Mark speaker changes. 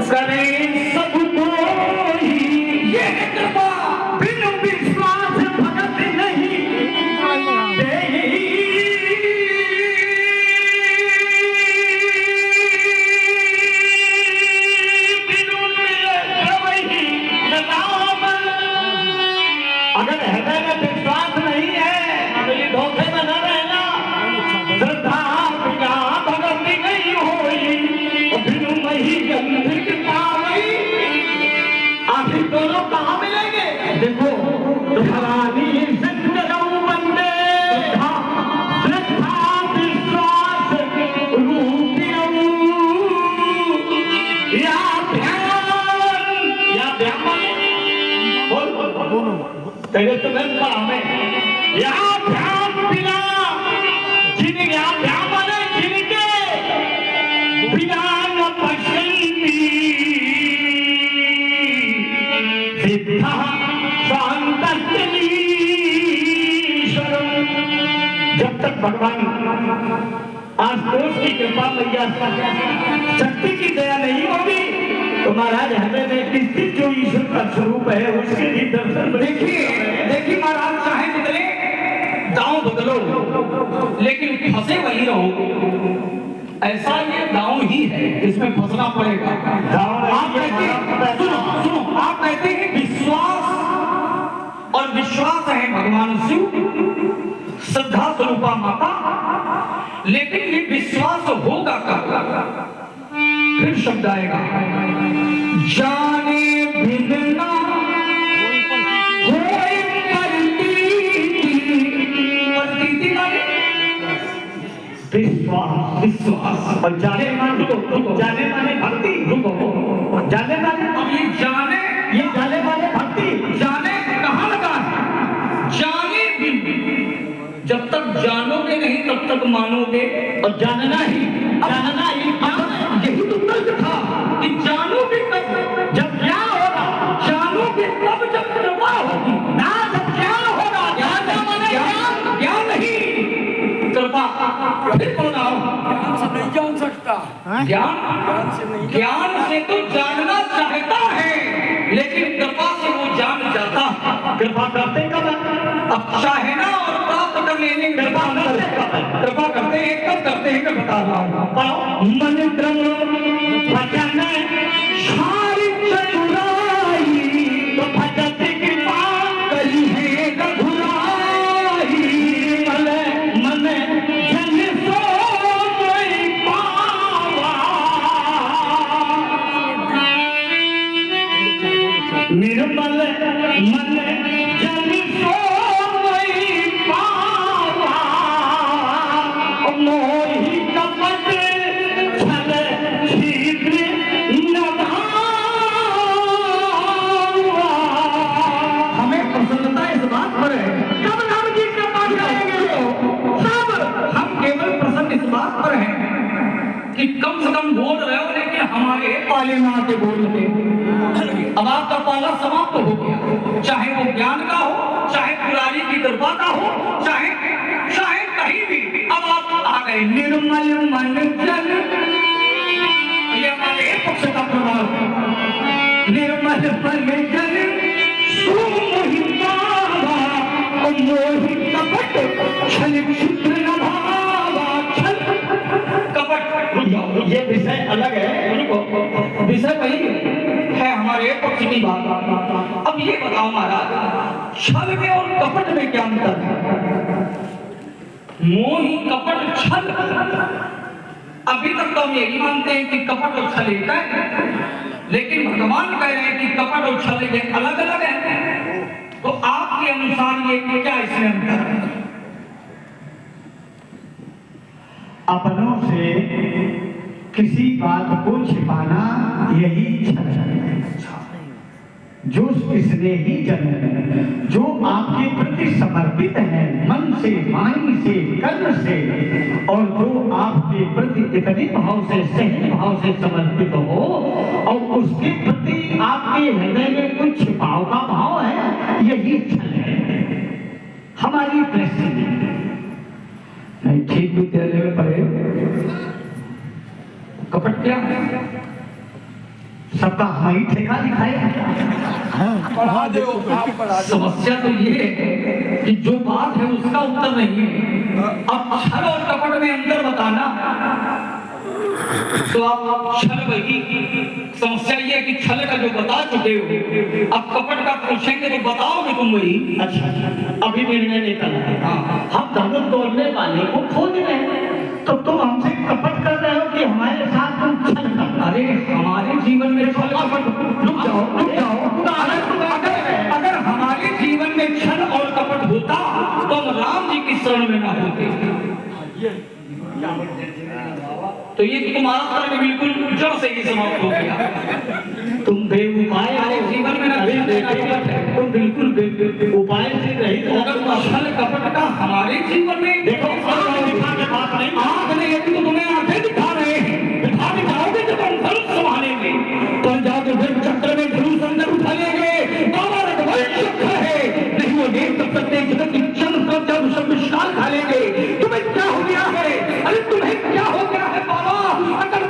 Speaker 1: करें सबको ही ये कृपा, बिन विश्वास भगत नहीं देही। अगर हृदय में विश्वास नहीं है तो ये धोखे में न रहना। श्रद्धा बिना भगवती नहीं होई, बिनु मही गंधिक पावई। आखिर दोनों कहाँ मिलेंगे? देखो तुम्हारी सज्जनों बंदे, श्रद्धा विश्वास रूपियों या ध्यान तेरे तुम्हें पढ़ा में या ध्यान बिना जिन या ध्यान वाले जिनके बिना न पश्यन्ति सिद्धा शांतस्मीश्वरम। जब तक भगवान आशुतोष की कृपा मैया शक्ति की दया नहीं होगी तो महाराज हमें में स्थित जो ईश्वर का स्वरूप है उसके भी दर्शन। देखिए महाराज, चाहे बदले दांव बदलो लेकिन फंसे वही रहो। ऐसा ये दांव ही है, इसमें फंसना पड़ेगा। आप कहते हैं विश्वास, और विश्वास है भगवान शिव, श्रद्धा स्वरूपा माता, लेकिन ये विश्वास होगा कब? फिर शब्द आएगा जाने बिना कोई प्रतीति माने विश्वास, और जाने माने जाने माने भक्ति। जाने माने, अब ये जाने माने भक्ति। जाने कहाँ लगा है? जाने बिन, जब तक जानोगे नहीं तब तक मानोगे, और जानना ही यही तो तर्क था कि जानोगे कब? जब ज्ञान होगा। जानोगे कब? जब कृपा होगी ना। जब ज्ञान होगा, ज्ञान नहीं कृपा। फिर बोलाओ,
Speaker 2: ज्ञान से नहीं जान सकता।
Speaker 1: ज्ञान से तो जानना चाहता है, लेकिन कृपा से वो जान जाता है। कृपा करते कब? अब चाहे ना और प्राप्त कर लेने कृपा करते हैं कब करते हैं? मैं बता रहा हूँ। मन क्रम वचन सारी चतुराई, तो भगत कृपा करी है रघुराई। मन जन सो कोई पावा, निर्मल मन जन सो कोई पावा। मोहि कपट छल शीघ्र न भावा। हमें प्रसन्नता इस बात पर है, कब राम जी के पास जाएंगे तो सब हम केवल प्रसन्न इस बात पर हैं कि कम से कम बोल रहे हो, लेकिन हमारे पाले में आके बोलते। अब आपका पाला समाप्त हो गया, चाहे वो ज्ञान का हो, चाहे पुरानी की कृपा का हो, चाहे कहीं भी। अब आप आ गए निर्मल मन जन, ये हमारे पक्ष का प्रभाव। निर्मल मन जन सुमोहि पावा, और मोहि कपट छल क्षुद्र न भावा। छल कपट ये विषय अलग है, विषय वही है हमारे पक्ष की बात। अब ये बताओ महाराज, छल में और कपट में क्या अंतर है? मोही कपट छल, अभी तक तो हम यही मानते हैं कि कपट और छल एक है, लेकिन भगवान कह रहे हैं कि कपट और छल ये अलग अलग है। तो आपके अनुसार ये क्या इसमें अंतर है? अपनों से किसी बात को छिपाना यही छल है। जो किसने ही जन, जो आपके प्रति समर्पित है मन से, वाणी से, कर्म से, और जो आपके प्रति इतने भाव से, सहज भाव से समर्पित हो, और उसके प्रति आपके हृदय में कुछ छिपाव का भाव है, यही छल है हमारी दृष्टि में। नहीं ठीक विद्यालय में पढ़े, कपट क्या है? सबका हमारी ठेका दिखाएगा।
Speaker 2: पढ़ा दो आप पढ़ा दो।
Speaker 1: समस्या तो ये है कि जो बात है उसका उत्तर नहीं है। अब छल और कपट में अंतर बताना तो आप छल वही, समस्या ये है कि छल का जो बता चुके हो, अब कपट का पूछेंगे तो बताओगे तुम वही।
Speaker 3: अच्छा, अभी निर्णय निकला है। हम धनुष तोड़ने वाले को खोज रहे हैं, तो तुम हमसे कपट कर रहे हो कि हमारे साथ तुम छल कर रहे हो?
Speaker 1: अरे हमारे जीवन में छल कपट, रुक जाओ रुक जाओ, अगर हमारे जीवन में छल और कपट होता तो हम राम जी की शरण में ना होते। तो ये तुम्हारा तर्क बिल्कुल जड़ से ही समाप्त हो गया।
Speaker 3: तुम बेउपाय
Speaker 1: हमारे जीवन में ना कपट है,
Speaker 3: तुम बिल्कुल उपाय से रहित हो।
Speaker 1: अगर छल कपट का हमारे जीवन में
Speaker 3: देखो, दिखा के बात नहीं।
Speaker 1: आंख नहीं है तो तुम्हें आंखें दिखा रहे हैं, दिखा दिखाओगे जब हम धनुष संभालेंगे, पर जाओगे फिर चक्र में धनुष अंदर उठा लेंगे। बाबा रघुवंश चक्र है, नहीं वो देख तब सकते जगत की चंद का जब सब विशाल खा लेंगे। तुम्हें क्या हो गया है? अरे तुम्हें क्या हो गया है बाबा? अगर